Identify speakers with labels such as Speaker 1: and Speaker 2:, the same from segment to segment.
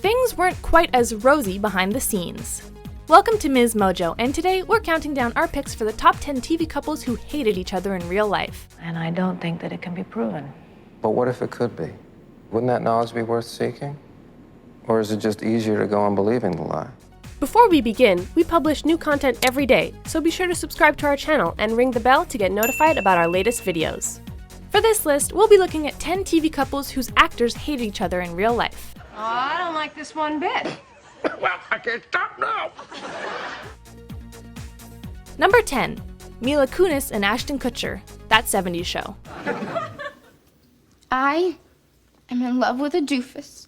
Speaker 1: things weren't quite as rosy behind the scenes. Welcome to MsMojo, and today we're counting down our picks for the top 10 TV couples who hated each other in real life.
Speaker 2: And I don't think that it can be proven.
Speaker 3: But what if it could be? Wouldn't that knowledge be worth seeking? Or is it just easier to go on believing the lie?
Speaker 4: Before we begin, we publish new content every day, so be sure to subscribe to our channel and ring the bell to get notified about our latest videos. For this list, we'll be looking at 10 TV couples whose actors hate each other in real life.
Speaker 5: Oh, I don't like this one bit.
Speaker 6: Well, I can't stop now.
Speaker 1: Number 10. Mila Kunis and Ashton Kutcher, That 70s Show.
Speaker 7: I am in love with a doofus.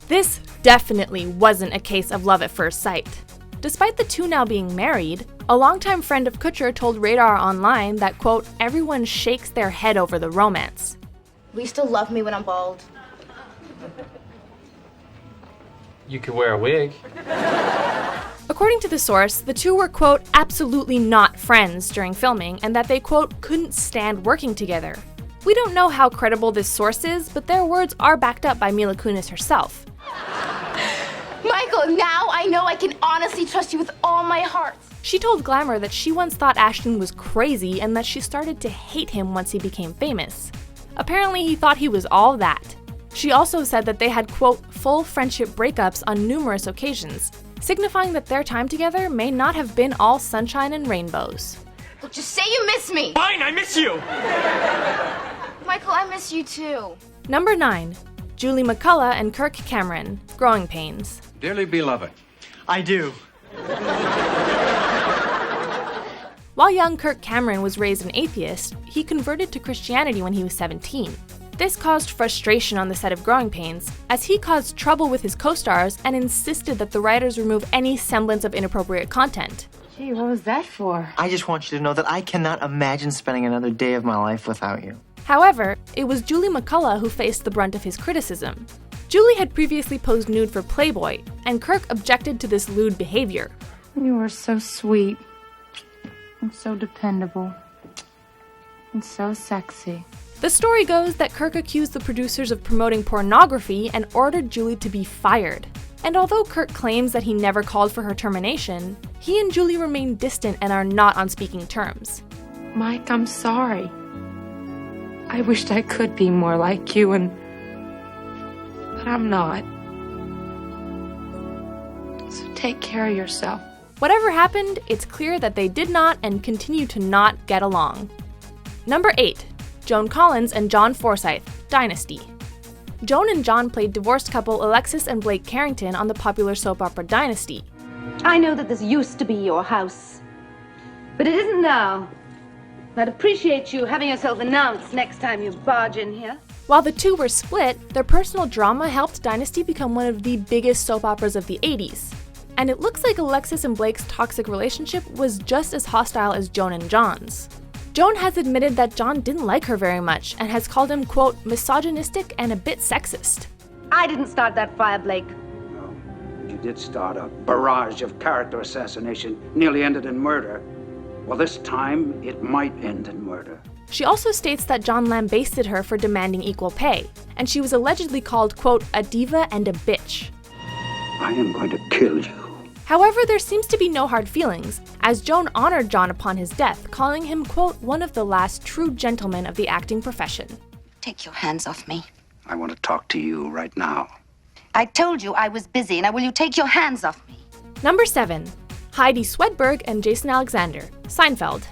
Speaker 1: This definitely wasn't a case of love at first sight. Despite the two now being married, a longtime friend of Kutcher told Radar Online that, quote, everyone shakes their head over the romance.
Speaker 7: Will you still love me when I'm bald?
Speaker 8: You could wear a wig.
Speaker 1: According to the source, the two were, quote, absolutely not friends during filming, and that they, quote, couldn't stand working together. We don't know how credible this source is, but their words are backed up by Mila Kunis herself.
Speaker 7: Michael, now I know I can honestly trust you with all my heart.
Speaker 1: She told Glamour that she once thought Ashton was crazy and that she started to hate him once he became famous. Apparently, he thought he was all that. She also said that they had, quote, full friendship breakups on numerous occasions, signifying that their time together may not have been all sunshine and rainbows.
Speaker 7: Look, just say you miss me.
Speaker 8: Fine, I miss you!
Speaker 7: Michael, I miss you too.
Speaker 1: Number 9. Julie McCullough and Kirk Cameron, Growing Pains.
Speaker 6: Dearly beloved.
Speaker 8: I do.
Speaker 1: While young Kirk Cameron was raised an atheist, he converted to Christianity when he was 17. This caused frustration on the set of Growing Pains, as he caused trouble with his co-stars and insisted that the writers remove any semblance of inappropriate content.
Speaker 5: Gee, what was that for?
Speaker 9: I just want you to know that I cannot imagine spending another day of my life without you.
Speaker 1: However, it was Julie McCullough who faced the brunt of his criticism. Julie had previously posed nude for Playboy, and Kirk objected to this lewd behavior.
Speaker 5: You were so sweet, and so dependable, and so sexy.
Speaker 1: The story goes that Kirk accused the producers of promoting pornography and ordered Julie to be fired. And although Kirk claims that he never called for her termination, he and Julie remain distant and are not on speaking terms.
Speaker 5: Mike, I'm sorry. I wished I could be more like you, but I'm not. So take care of yourself.
Speaker 1: Whatever happened, it's clear that they did not and continue to not get along. Number 8. Joan Collins and John Forsythe, Dynasty. Joan and John played divorced couple Alexis and Blake Carrington on the popular soap opera Dynasty.
Speaker 10: I know that this used to be your house, but it isn't now. I'd appreciate you having yourself announced next time you barge in here.
Speaker 1: While the two were split, their personal drama helped Dynasty become one of the biggest soap operas of the 80s. And it looks like Alexis and Blake's toxic relationship was just as hostile as Joan and John's. Joan has admitted that John didn't like her very much and has called him, quote, misogynistic and a bit sexist.
Speaker 10: I didn't start that fire, Blake.
Speaker 11: No, you did start a barrage of character assassination, nearly ended in murder. Well, this time, it might end in murder.
Speaker 1: She also states that John lambasted her for demanding equal pay, and she was allegedly called, quote, a diva and a bitch.
Speaker 11: I am going to kill you.
Speaker 1: However, there seems to be no hard feelings, as Joan honored John upon his death, calling him, quote, one of the last true gentlemen of the acting profession.
Speaker 7: Take your hands off me.
Speaker 11: I want to talk to you right now.
Speaker 7: I told you I was busy. Now will you take your hands off me?
Speaker 1: Number 7. Heidi Swedberg and Jason Alexander, Seinfeld.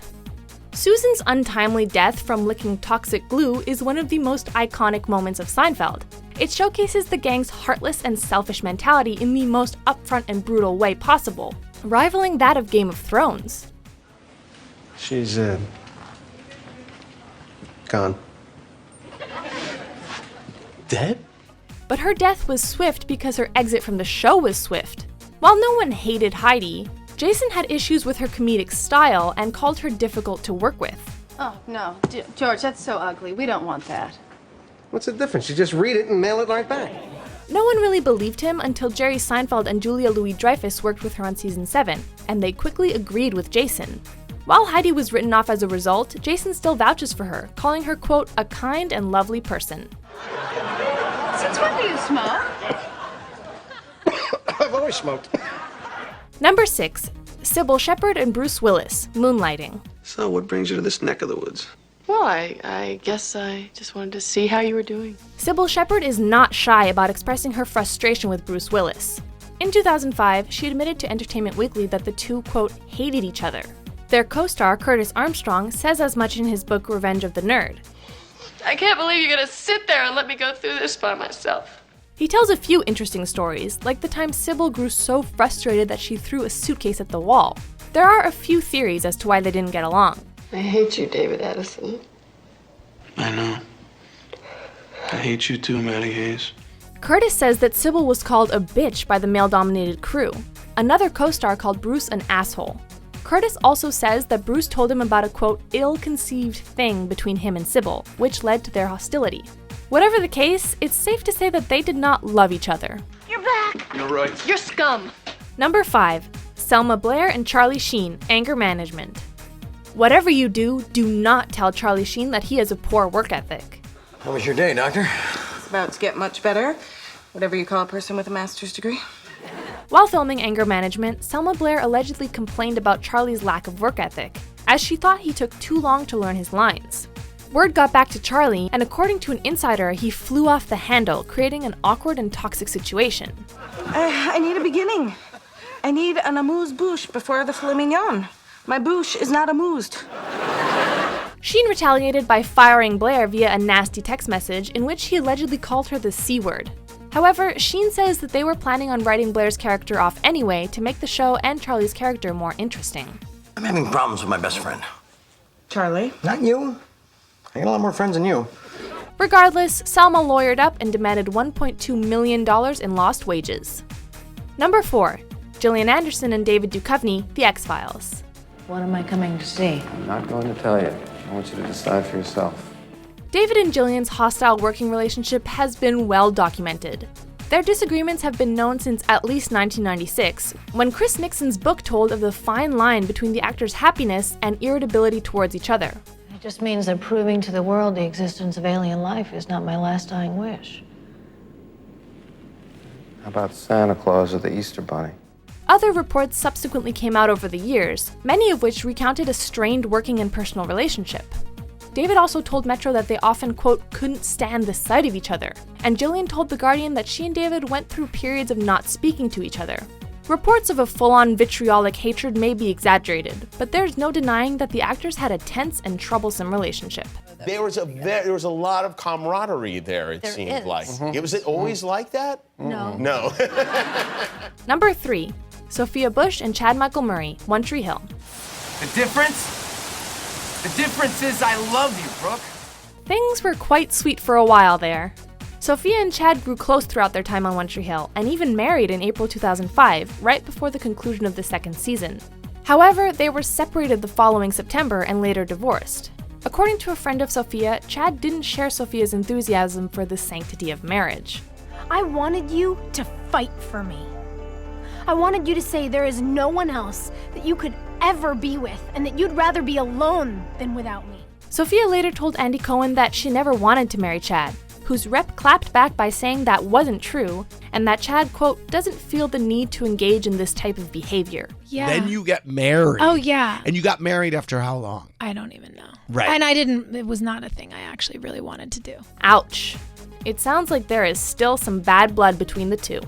Speaker 1: Susan's untimely death from licking toxic glue is one of the most iconic moments of Seinfeld. It showcases the gang's heartless and selfish mentality in the most upfront and brutal way possible, rivaling that of Game of Thrones.
Speaker 3: She's, gone.
Speaker 9: Dead?
Speaker 1: But her death was swift because her exit from the show was swift. While no one hated Heidi, Jason had issues with her comedic style and called her difficult to work with.
Speaker 5: Oh, no. George, that's so ugly. We don't want that.
Speaker 3: What's the difference? You just read it and mail it right back.
Speaker 1: No one really believed him until Jerry Seinfeld and Julia Louis-Dreyfus worked with her on season 7, and they quickly agreed with Jason. While Heidi was written off as a result, Jason still vouches for her, calling her, quote, a kind and lovely person.
Speaker 5: Since when do you smoke?
Speaker 6: always smoked.
Speaker 1: Number 6. Cybill Shepherd and Bruce Willis, Moonlighting.
Speaker 12: So, what brings you to this neck of the woods?
Speaker 13: Well, I guess I just wanted to see how you were doing.
Speaker 1: Cybill Shepherd is not shy about expressing her frustration with Bruce Willis. In 2005, she admitted to Entertainment Weekly that the two, quote, hated each other. Their co-star, Curtis Armstrong, says as much in his book Revenge of the Nerd.
Speaker 13: I can't believe you're gonna sit there and let me go through this by myself.
Speaker 1: He tells a few interesting stories, like the time Cybill grew so frustrated that she threw a suitcase at the wall. There are a few theories as to why they didn't get along.
Speaker 13: I hate you, David Addison.
Speaker 12: I know. I hate you too, Matty Hayes.
Speaker 1: Curtis says that Cybill was called a bitch by the male-dominated crew. Another co-star called Bruce an asshole. Curtis also says that Bruce told him about a, quote, ill-conceived thing between him and Cybill, which led to their hostility. Whatever the case, it's safe to say that they did not love each other.
Speaker 13: You're back!
Speaker 12: You're right.
Speaker 13: You're scum!
Speaker 1: Number 5. Selma Blair and Charlie Sheen, Anger Management. Whatever you do, do not tell Charlie Sheen that he has a poor work ethic.
Speaker 14: How was your day, Doctor?
Speaker 15: It's about to get much better. Whatever you call a person with a master's degree.
Speaker 1: While filming Anger Management, Selma Blair allegedly complained about Charlie's lack of work ethic, as she thought he took too long to learn his lines. Word got back to Charlie, and according to an insider, he flew off the handle, creating an awkward and toxic situation.
Speaker 15: I need a beginning. I need an amuse-bouche before the filet mignon. My bouche is not amused.
Speaker 1: Sheen retaliated by firing Blair via a nasty text message in which he allegedly called her the C word. However, Sheen says that they were planning on writing Blair's character off anyway to make the show and Charlie's character more interesting.
Speaker 14: I'm having problems with my best friend.
Speaker 15: Charlie?
Speaker 14: Not you. I got a lot more friends than you.
Speaker 1: Regardless, Selma lawyered up and demanded $1.2 million in lost wages. Number 4. Gillian Anderson and David Duchovny, The X-Files.
Speaker 2: What am I coming to see?
Speaker 3: I'm not going to tell you. I want you to decide for yourself.
Speaker 1: David and Gillian's hostile working relationship has been well documented. Their disagreements have been known since at least 1996, when Chris Nixon's book told of the fine line between the actors' happiness and irritability towards each other.
Speaker 2: It just means that proving to the world the existence of alien life is not my last dying wish.
Speaker 3: How about Santa Claus or the Easter Bunny?
Speaker 1: Other reports subsequently came out over the years, many of which recounted a strained working and personal relationship. David also told Metro that they often, quote, couldn't stand the sight of each other, and Gillian told The Guardian that she and David went through periods of not speaking to each other. Reports of a full-on vitriolic hatred may be exaggerated, but there's no denying that the actors had a tense and troublesome relationship.
Speaker 16: There was a lot of camaraderie there, it seemed like. Was it always like that?
Speaker 1: No.
Speaker 16: No.
Speaker 1: Number 3. Sophia Bush and Chad Michael Murray, One Tree Hill.
Speaker 17: The difference? The difference is I love you, Brooke.
Speaker 1: Things were quite sweet for a while there. Sophia and Chad grew close throughout their time on One Tree Hill, and even married in April 2005, right before the conclusion of the second season. However, they were separated the following September and later divorced. According to a friend of Sophia, Chad didn't share Sophia's enthusiasm for the sanctity of marriage.
Speaker 18: I wanted you to fight for me. I wanted you to say there is no one else that you could ever be with, and that you'd rather be alone than without me.
Speaker 1: Sophia later told Andy Cohen that she never wanted to marry Chad, whose rep clapped back by saying that wasn't true, and that Chad, quote, doesn't feel the need to engage in this type of behavior.
Speaker 19: Yeah.
Speaker 17: Then you get married.
Speaker 19: Oh, yeah.
Speaker 17: And you got married after how long?
Speaker 19: I don't even know.
Speaker 17: Right.
Speaker 19: And it was not a thing I actually really wanted to do.
Speaker 1: Ouch. It sounds like there is still some bad blood between the two.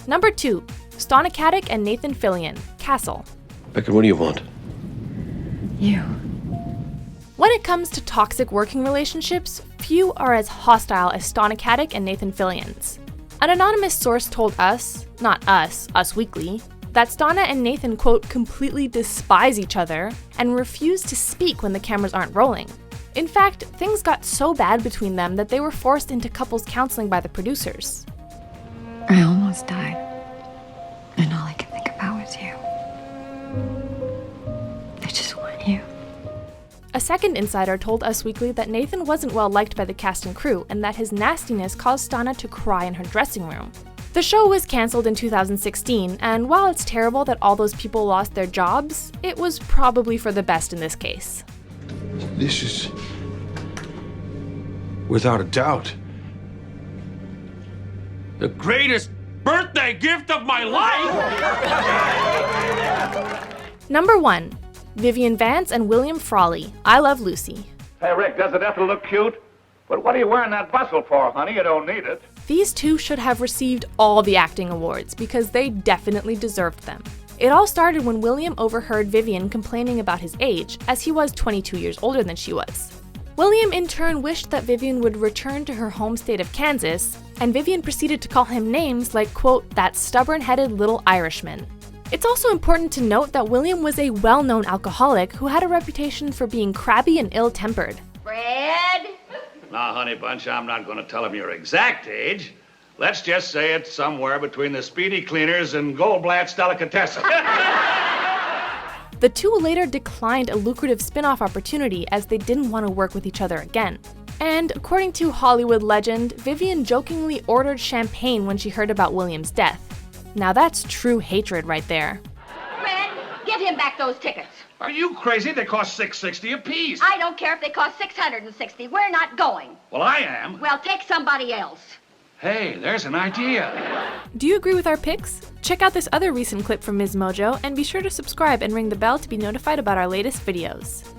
Speaker 1: Number 2. Stana Katic and Nathan Fillion, Castle.
Speaker 12: Becker, what do you want?
Speaker 2: You.
Speaker 1: When it comes to toxic working relationships, few are as hostile as Stana Katic and Nathan Fillion's. An anonymous source told us, not us, Us Weekly, that Stana and Nathan, quote, completely despise each other and refuse to speak when the cameras aren't rolling. In fact, things got so bad between them that they were forced into couples counseling by the producers.
Speaker 20: I almost died, and all I can think about was you. I just want you.
Speaker 1: A second insider told Us Weekly that Nathan wasn't well liked by the cast and crew, and that his nastiness caused Stana to cry in her dressing room. The show was cancelled in 2016, and while it's terrible that all those people lost their jobs, it was probably for the best in this case.
Speaker 12: This is, without a doubt, the greatest
Speaker 6: birthday gift of my life!
Speaker 1: Number 1. Vivian Vance and William Frawley, I Love Lucy.
Speaker 21: Hey, Rick, doesn't that look cute? But what are you wearing that bustle for, honey? You don't need it.
Speaker 1: These two should have received all the acting awards because they definitely deserved them. It all started when William overheard Vivian complaining about his age, as he was 22 years older than she was. William in turn wished that Vivian would return to her home state of Kansas, and Vivian proceeded to call him names like, quote, that stubborn-headed little Irishman. It's also important to note that William was a well-known alcoholic who had a reputation for being crabby and ill-tempered.
Speaker 21: Fred? Now, honey bunch, I'm not going to tell him your exact age. Let's just say it's somewhere between the Speedy Cleaners and Goldblatt's Delicatessen.
Speaker 1: The two later declined a lucrative spin-off opportunity as they didn't want to work with each other again. And according to Hollywood legend, Vivian jokingly ordered champagne when she heard about William's death. Now that's true hatred right there.
Speaker 22: Fred, give him back those tickets.
Speaker 6: Are you crazy? They cost $6.60 apiece.
Speaker 22: I don't care if they cost $660. We're not going.
Speaker 6: Well, I am.
Speaker 22: Well, take somebody else.
Speaker 6: Hey, there's an idea.
Speaker 1: Do you agree with our picks? Check out this other recent clip from MsMojo and be sure to subscribe and ring the bell to be notified about our latest videos.